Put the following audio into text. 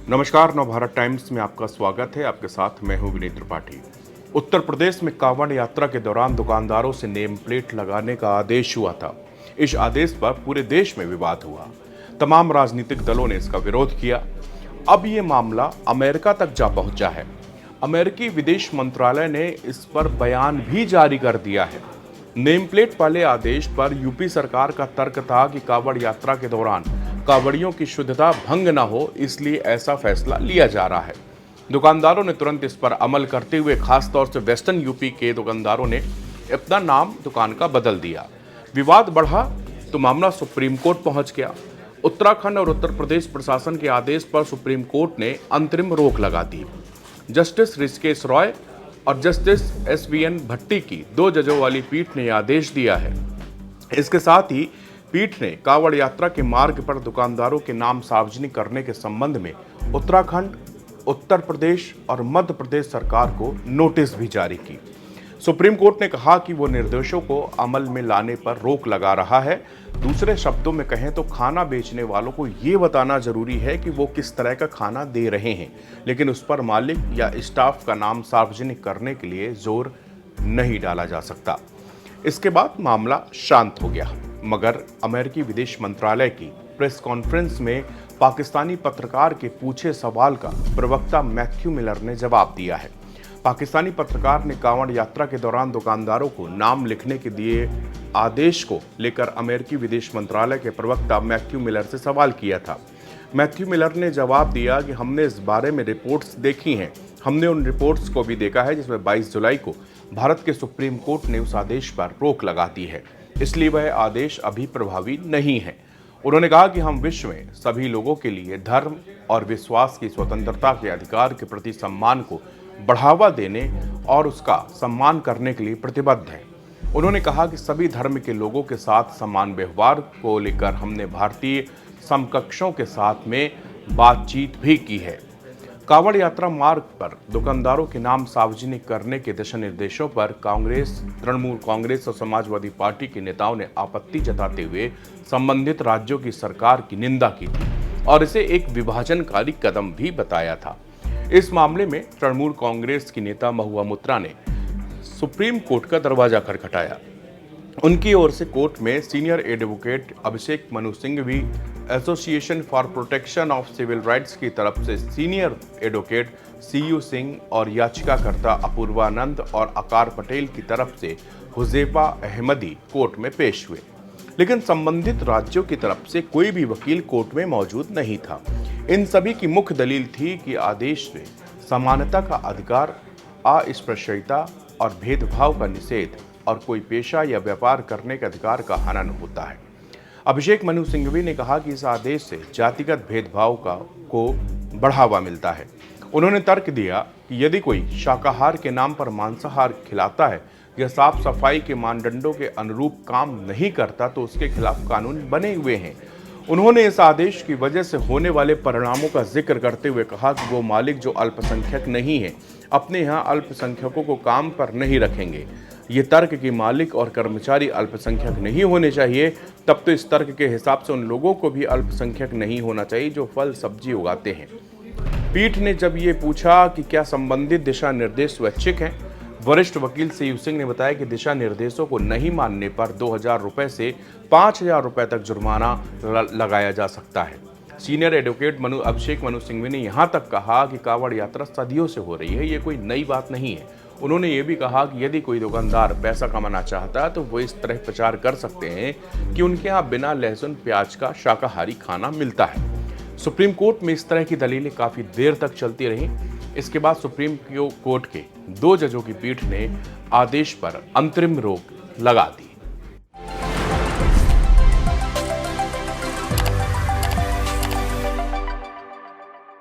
नमस्कार, नवभारत टाइम्स में आपका स्वागत है। आपके साथ मैं हूं विनीत त्रिपाठी। उत्तर प्रदेश में कांवड़ यात्रा के दौरान दुकानदारों से नेम प्लेट लगाने का आदेश हुआ था। इस आदेश पर पूरे देश में विवाद हुआ। तमाम राजनीतिक दलों ने इसका विरोध किया। अब ये मामला अमेरिका तक जा पहुंचा है। अमेरिकी विदेश मंत्रालय ने इस पर बयान भी जारी कर दिया है। नेम प्लेट वाले आदेश पर यूपी सरकार का तर्क था कि कांवड़ यात्रा के दौरान कांवड़ियों की शुद्धता भंग न हो, इसलिए ऐसा फैसला लिया जा रहा है। दुकानदारों ने तुरंत इस पर अमल करते हुए खासतौर से वेस्टर्न यूपी के दुकानदारों ने अपना नाम दुकान का बदल दिया। विवाद बढ़ा तो मामला सुप्रीम कोर्ट पहुंच गया। उत्तराखंड और उत्तर प्रदेश प्रशासन के आदेश पर सुप्रीम कोर्ट ने अंतरिम रोक लगा दी। जस्टिस ऋषिकेश रॉय और जस्टिस SVN भट्टी की 2 जजों वाली पीठ ने आदेश दिया है। इसके साथ ही पीठ ने कांवड़ यात्रा के मार्ग पर दुकानदारों के नाम सार्वजनिक करने के संबंध में उत्तराखंड, उत्तर प्रदेश और मध्य प्रदेश सरकार को नोटिस भी जारी की। सुप्रीम कोर्ट ने कहा कि वो निर्देशों को अमल में लाने पर रोक लगा रहा है। दूसरे शब्दों में कहें तो खाना बेचने वालों को ये बताना जरूरी है कि वो किस तरह का खाना दे रहे हैं, लेकिन उस पर मालिक या स्टाफ का नाम सार्वजनिक करने के लिए जोर नहीं डाला जा सकता। इसके बाद मामला शांत हो गया, मगर अमेरिकी विदेश मंत्रालय की प्रेस कॉन्फ्रेंस में पाकिस्तानी पत्रकार के पूछे सवाल का प्रवक्ता मैथ्यू मिलर ने जवाब दिया है। पाकिस्तानी पत्रकार ने कांवड़ यात्रा के दौरान दुकानदारों को नाम लिखने के दिए आदेश को लेकर अमेरिकी विदेश मंत्रालय के प्रवक्ता मैथ्यू मिलर से सवाल किया था। मैथ्यू मिलर ने जवाब दिया कि हमने इस बारे में रिपोर्ट्स देखी हैं। हमने उन रिपोर्ट्स को भी देखा है जिसमें 22 जुलाई को भारत के सुप्रीम कोर्ट ने उस आदेश पर रोक लगा दी है, इसलिए वह आदेश अभी प्रभावी नहीं है। उन्होंने कहा कि हम विश्व में सभी लोगों के लिए धर्म और विश्वास की स्वतंत्रता के अधिकार के प्रति सम्मान को बढ़ावा देने और उसका सम्मान करने के लिए प्रतिबद्ध हैं। उन्होंने कहा कि सभी धर्म के लोगों के साथ समान व्यवहार को लेकर हमने भारतीय समकक्षों के साथ में बातचीत भी की है। कांवड़ यात्रा मार्ग पर दुकानदारों के नाम सार्वजनिक करने के दिशा निर्देशों पर कांग्रेस, तृणमूल कांग्रेस और समाजवादी पार्टी के नेताओं ने आपत्ति जताते हुए संबंधित राज्यों की सरकार की निंदा की थी और इसे एक विभाजनकारी कदम भी बताया था। इस मामले में तृणमूल कांग्रेस की नेता महुआ मोइत्रा ने सुप्रीम कोर्ट का दरवाजा खटखटाया। उनकी ओर से कोर्ट में senior advocate Abhishek Manu Singhvi, association for protection of civil rights की तरफ से सीनियर एडवोकेट CU सिंह और याचिकाकर्ता अपूर्वानंद और आकार पटेल की तरफ से हुज़ैफा अहमदी कोर्ट में पेश हुए, लेकिन संबंधित राज्यों की तरफ से कोई भी वकील कोर्ट में मौजूद नहीं था। इन सभी की मुख्य दलील थी कि आदेश में समानता का अधिकार, अस्पृश्यता और भेदभाव का निषेध और कोई पेशा या व्यापार करने के अधिकार का हनन होता है। अभिषेक मनु सिंघवी ने कहा कि इस आदेश से जातिगत भेदभाव को बढ़ावा मिलता है। उन्होंने तर्क दिया कि यदि कोई शाकाहार के नाम पर मांसाहार खिलाता है या साफ सफाई के मानदंडों के अनुरूप काम नहीं करता तो उसके खिलाफ कानून बने हुए हैं। उन्होंने इस आदेश की वजह से होने वाले परिणामों का जिक्र करते हुए कहा कि वो मालिक जो अल्पसंख्यक नहीं है अपने यहाँ अल्पसंख्यकों को काम पर नहीं रखेंगे। ये तर्क कि मालिक और कर्मचारी अल्पसंख्यक नहीं होने चाहिए, तब तो इस तर्क के हिसाब से उन लोगों को भी अल्पसंख्यक नहीं होना चाहिए जो फल सब्जी उगाते हैं। पीठ ने जब ये पूछा कि क्या संबंधित दिशा निर्देश स्वैच्छिक हैं, वरिष्ठ वकील CU सिंह ने बताया कि दिशा निर्देशों को नहीं मानने पर 2,000 रुपये से 5,000 रुपये तक जुर्माना लगाया जा सकता है। सीनियर एडवोकेट अभिषेक मनु सिंघवी ने यहाँ तक कहा कि कांवड़ यात्रा सदियों से हो रही है, ये कोई नई बात नहीं है। उन्होंने ये भी कहा कि यदि कोई दुकानदार पैसा कमाना चाहता है तो वो इस तरह प्रचार कर सकते हैं कि उनके यहाँ बिना लहसुन प्याज का शाकाहारी खाना मिलता है। सुप्रीम कोर्ट में इस तरह की दलीलें काफ़ी देर तक चलती रहीं। इसके बाद सुप्रीम कोर्ट के 2 जजों की पीठ ने आदेश पर अंतरिम रोक लगा दी।